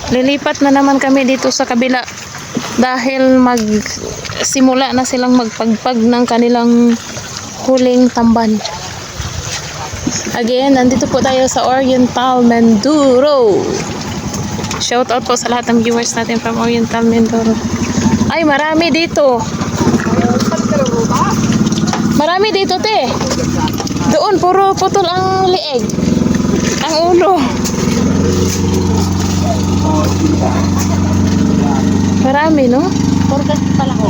Lilipat na naman kami dito sa kabila dahil simula na silang magpagpag ng kanilang huling tamban. Again, nandito po tayo sa Oriental Mindoro. Shout out po sa lahat ng viewers natin from Oriental Mindoro. Ay, marami dito. Marami dito, te. Doon, puro putol ang lieg. Ang ulo. Marami, no?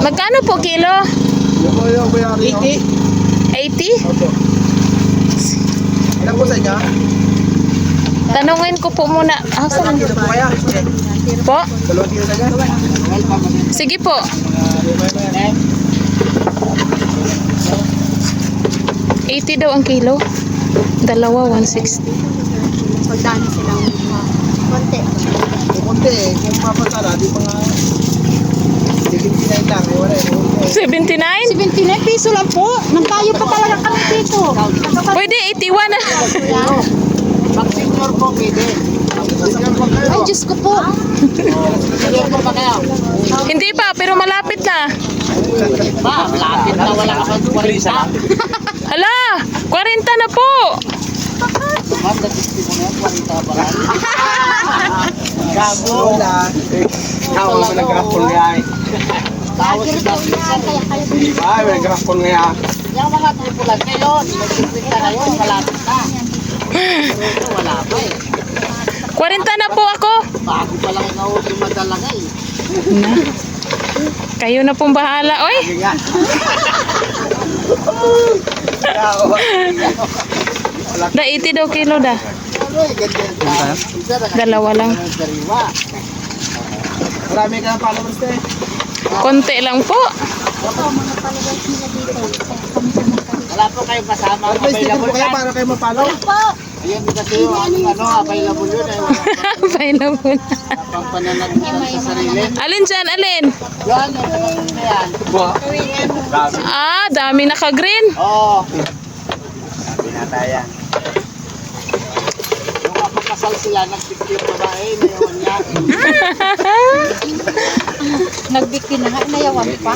Magkano po kilo? 80. 80? Ilan po sa inyo? Tanungin ko po muna. Saan? Kilo po kaya? Po? 2 kilo na yan. Sige po. $80 daw ang kilo. Dalawa, 160. Magdano silang konti. Kukunti eh. Kung papasala, di pa nga. 79 lang. Wala eh. 79? 79 piso lang po. Nagtayo pa talaga kami dito. Pwede 81 na. Pag senior po, pwede. Senior po kayo. Ay, Diyos ko po. Senior po ba kayo? Hindi pa, pero malapit na. Malapit na. Wala ka pa 40. Hala, 40 na po. Gago na. Tao mo nag-grapol nga eh. Lagi rin po yan. Kaya kayo dito. Ay, may grapol nga. Yung mga tripulan ngayon, nagsikwita ngayon, malapit na. Pero wala pa eh. 40 na po ako. Bago pa lang ikaw dumadalaga eh. Kayo na pong bahala, oy. Da 80 daw kilo da. Pero eh, ganyan pa. Isa na Dalawa lang. dariwa. Marami ka ng followers eh. Konti lang po. Mga followers nila dito. Kaya kami pumunta dito. Wala po kayo kasama ang May sticker po available kaya yan. para kayo ma-follow. Po. Ayun kasi yung ano, available yun eh. Available. Pang pananagputan sa sarili. Alin dyan, alin? Yan, yung nakasin na yan. Ah, dami naka-green. Oo. Pinatayan. Yung kapagkasal sila, nagpicture babae, nayawan niya. Nagbikti na nga. Inayawan pa.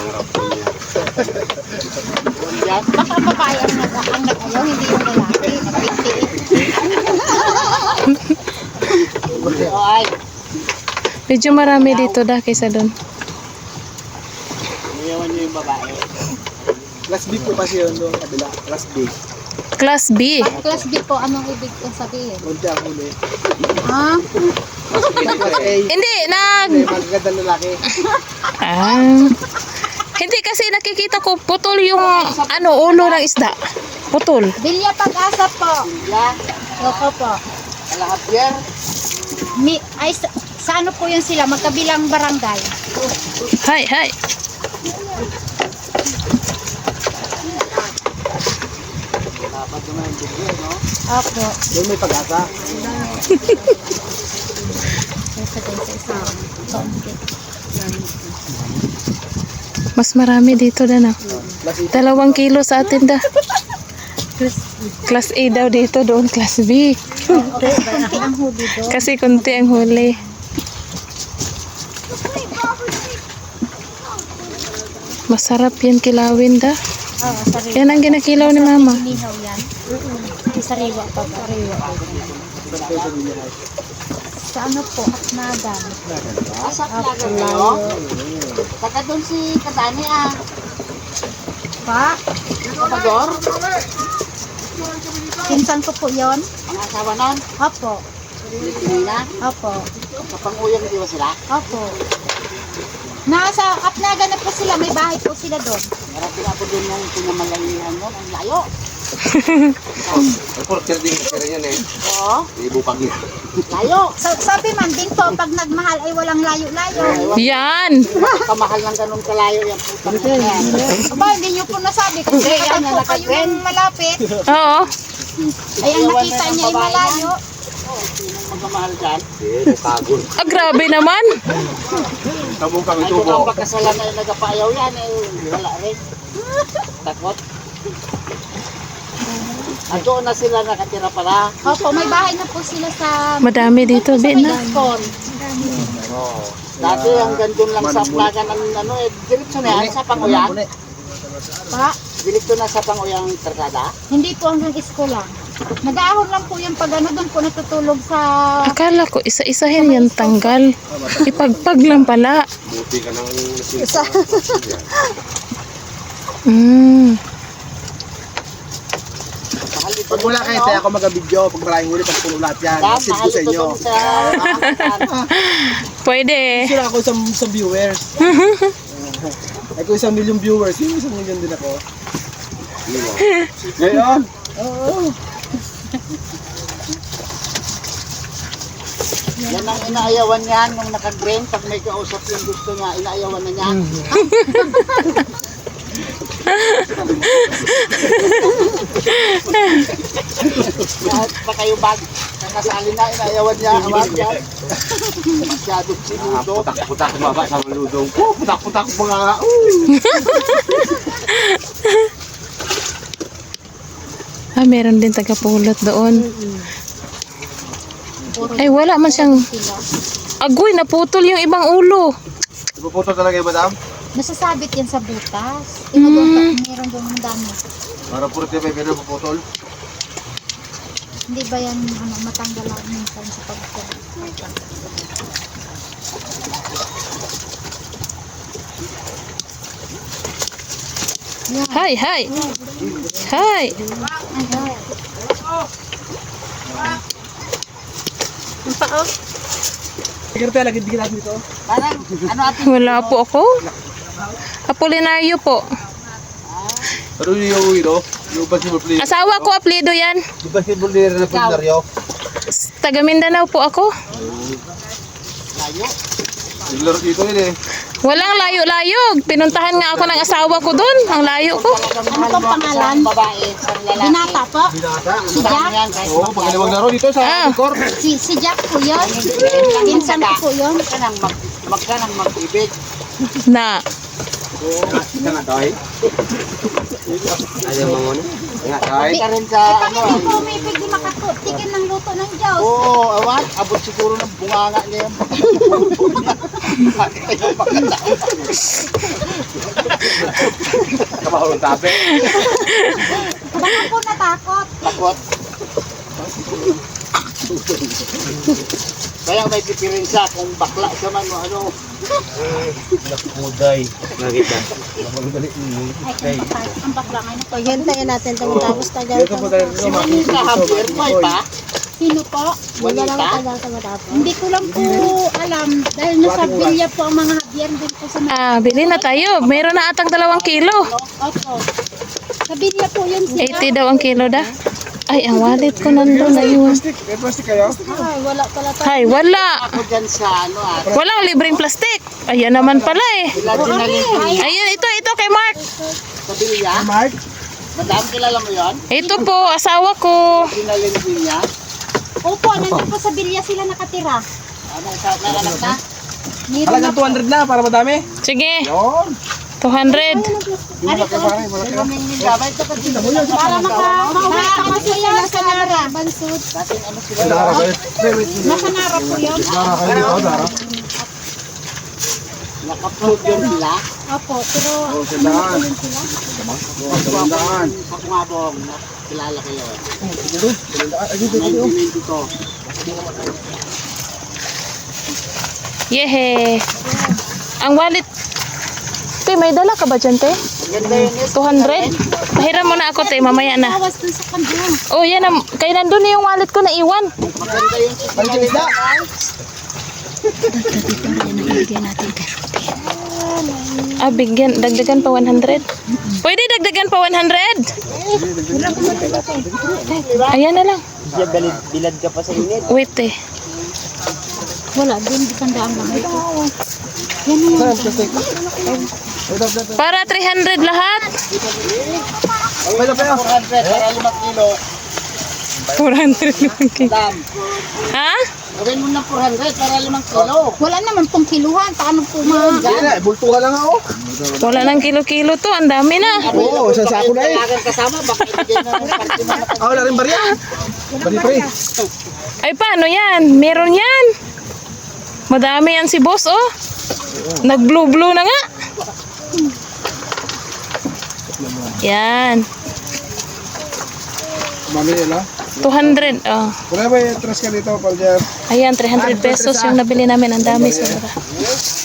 Yan. Baka babae ang nag-ayaw. Hindi yung lalaki. Nagbikti. Oo ay. Medyo marami dito da kaysa doon. Nayawan niyo yung babae. Class B po kasi yun doon kabila. Class B. Class B. Class B po, anong ibig kong sabihin? Kunti ang huli. Ha? Class A. Hindi, May magagandang lalaki. Hindi kasi nakikita ko putol yung ulo ng isda. Putol. Bilya Pag-asa po. Yan. Loko po. Lahat yan. Ay, sa ano po yun sila? Magkabilang barangay. Hi, hi. Dapat naman yung bigyo, no? Opo. Doon may pag-asa. Sa konti. Mas marami dito da na. Class A. 2 kilo sa atin da. Class A daw dito, doon class B. Okay, malaki ang huli doon. Kasi konti ang huli. Masarap yan kilawin da. Oo, sariwa. Yan ang ginakilaw ni mama. Inihaw yan. Sariwa pa ba? Sa ano po? Atnagan. Asak na kayo. Saka doon si Katani ah. Pa? Kapagor. Pinsan ko po yon. Ang asawa nun. Opo. Pilipina. Opo. Kapanguyang di ba sila? Opo. Nasa Atnagan na po sila. May bahay po sila doon. Marami na po doon yung pinamalayihan nun. Ang layo. Reporter din kasi yan eh. Oo. Ibupag yun. Layo. Sabi man din po, pag nagmahal ay walang layo-layo. Yan. Kamahal ng ganun kalayo yung putang na yan. Aba, hindi nyo po nasabi. Kasi yan po kayo ng malapit. Oo. Ay, ang nakita niya ay malayo. Sinong magmamahal dyan? Bukagol. Ah, grabe naman. Kabukang Ay, kung ang pagkasalan na yung nagapayaw yan, eh, wala rin. Takot. Doon na sila nakatira pala. Opo, may bahay na po sila sa... Madami dito, sa Be, may na. Gascon. Dati hanggang doon lang sa plaga ng ano eh. Diretso na yan sa Panguyan. Pa, Diretso na sa Panguyang Tarkada. hindi po hanggang isko lang. Nag-aahon lang po yung pag ano doon po natutulog sa... Akala ko isa-isahin yan tanggal. Ipagpag lang pala. Buti ka nang Isa. Mahal dito. Pag wala kayo, tayo ako mag-video. Pag maraming huli, pag puno lahat yan. Dan, Message mahal ko sa dito inyo. doon sa Amakan. Pwede. Sila ako sa viewers. Ay kung 1 million viewers, yung 1 million din ako. Ngayon? Yan ang inaayawan niyan nung naka-green. Pag may kausap yung gusto niya, inaayawan na niya. Lahat pa kayo bag. Nakasali na, inaayawan niya. Awag yan. Masyadong sinudo. Putak-putak baba sa maludong ko. Putak-putak mga... Ah, meron din tagapulot doon. Ay, wala man siyang... Agoy, naputol yung ibang ulo. Ipuputol talaga yung madam? Nasasabit yan sa butas. Meron doon ang dami. Para puro tayo may meron puputol. Hindi ba yan ano, matanggal lang minsan sa pagkakas? Hi, hi. Hi. Sige tayo, lagi din natin dito. Parang, ano ating Wala po ako. Apolinario po. Pero yung yung basketball player. Asawa ko, apelido yan. Yung basketball player na Pinario. Taga Mindanao po ako. layo? Yung laro dito yun eh. Walang layo-layo. Pinuntahan nga ako ng asawa ko doon. Ang layo ko. Ano pong pangalan? Babae, isang lalaki. Binata po? Binata. Si Jack? Yan, kahit Oo, pagkaliwag laro dito sa record. Si Jack po yun? Pinsan ko po yun? Huwag ka nang mag-ibig. Na. Kita nga tayo. Ayaw mo muna. Nga tayo. Ka rin sa ano. Hindi po umibig di makatikin ng luto ng Diyos. Oo, awan. Abot siguro ng bunganga niya yung Kamahulong tabi. Baka po natakot. takot. Kaya may diferensya kung bakla siya man o ano. Muday. Nakita. Ay, ang bakla ngayon. Paghintayin natin itong tapos tagal. Dito po tayo. Si Manita Javier, may pa? Sino po? Manita? Hindi ko lang po alam. Dahil nasa bilya po ang mga Javier din po sa mga... Ah, bili na tayo. Meron na atang 2 kilo. Opo. Sa bilya po yun sila. 80 daw ang kilo da. Ay, ang wallet ko nandun na yun. May plastic kayo? Ay, wala pala tayo. Ay, wala. Ako dyan sa ano Walang libreng plastic. Ayan naman pala eh. Sila dinalin Ayun, ito kay Mark. sa Bilya. Mark? Madam, kilala mo yon? Ito po, asawa ko. Dinalin din niya. Opo, nandun po sa bilya sila nakatira. Ano, may anak na? Meron na Halagang 200 na para madami. Sige, Yun. 200. Ano po? Maraming nilabay sa pagkita mo lang. Para makauwi ka kasi sila sa Nara. Bansud. Dati ano sila? Dara kayo. Nasa Nara po yun. Dara kayo dito, Dara. Nakaplot yun sila. Opo, pero Oh, sandaan. Sandaan. Pagmabong, kilala kayo. Ay, dito, dito. 1992. Yehe. Ang wallet. Te, may dala ka ba dyan, te? Ganda yun eh. 200? Pahiram mo na ako, te. Mamaya na. bawas dun sa kandang. Oh, yan. Kaya nandun na yung wallet ko na iwan. Maganda yun si Balik yung isda. Ah, bigyan. Dagdagan pa 100. Pwede dagdagan pa 100? Ayan na lang. Bilad ka pa sa init. Wait, te. Wala, dun di kandaan lang. Yan na yan. Para 300 lahat. Pwede pa yun. 400 para 5 kilo. 400 naman kilo. Dam. Ha? Gawin mo ng 400 para 5 kilo. Wala naman pong kiluhan. Paano po Hindi na, bultuhan lang ako. Wala nang kilo-kilo to. Ang dami na. Oo, isang sako na eh. Kailangan kasama, baka ibigay na ng parte mo. Ah, wala rin barya. Bari pre. Ay, paano yan? Meron yan. Madami yan si boss, oh. Nag-blue-blue na nga. Yan. Mami yun ah. 200. Oh. Wala ba yung trust ka dito, Paljer? Ayan, 300 pesos yung nabili namin. Ang dami, sobra.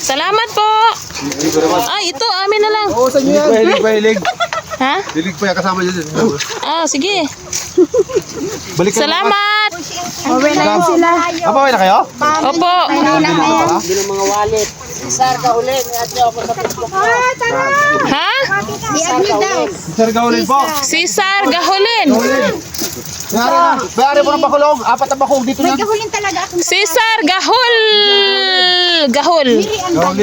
Salamat po. Ay, ito, amin na lang. Oo, sa inyo yan. Hilig pa, hilig. Ha? Hilig pa yan, kasama yun. Ah, sige. Balik ka. Salamat. Uwi na yun sila. Apa, na kayo? Opo. Kanina na yan. Hindi ng mga wallet. Sir, kahuli. May adyo ako sa Facebook. Ha? I-admit daw. Sir Gaulin po. Cesar Gaholin. Bayari mo ng bakulog. 4 na bakulog dito May na. gahulin talaga akong Cesar Gahol. Gahol.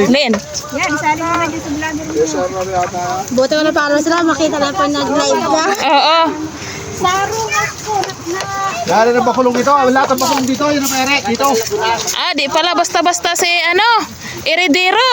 Lin. yan. Sari mo na dyan sa vlogger. Sir, mami ata. Buti ko na para sila makita na pa nag-live ka. Oo. Sarong ako na. Bayari ng bakulog dito. Lahat ng bakulog dito. Yun ang pere. Dito. Ah, di pala basta-basta si ano, Heredero.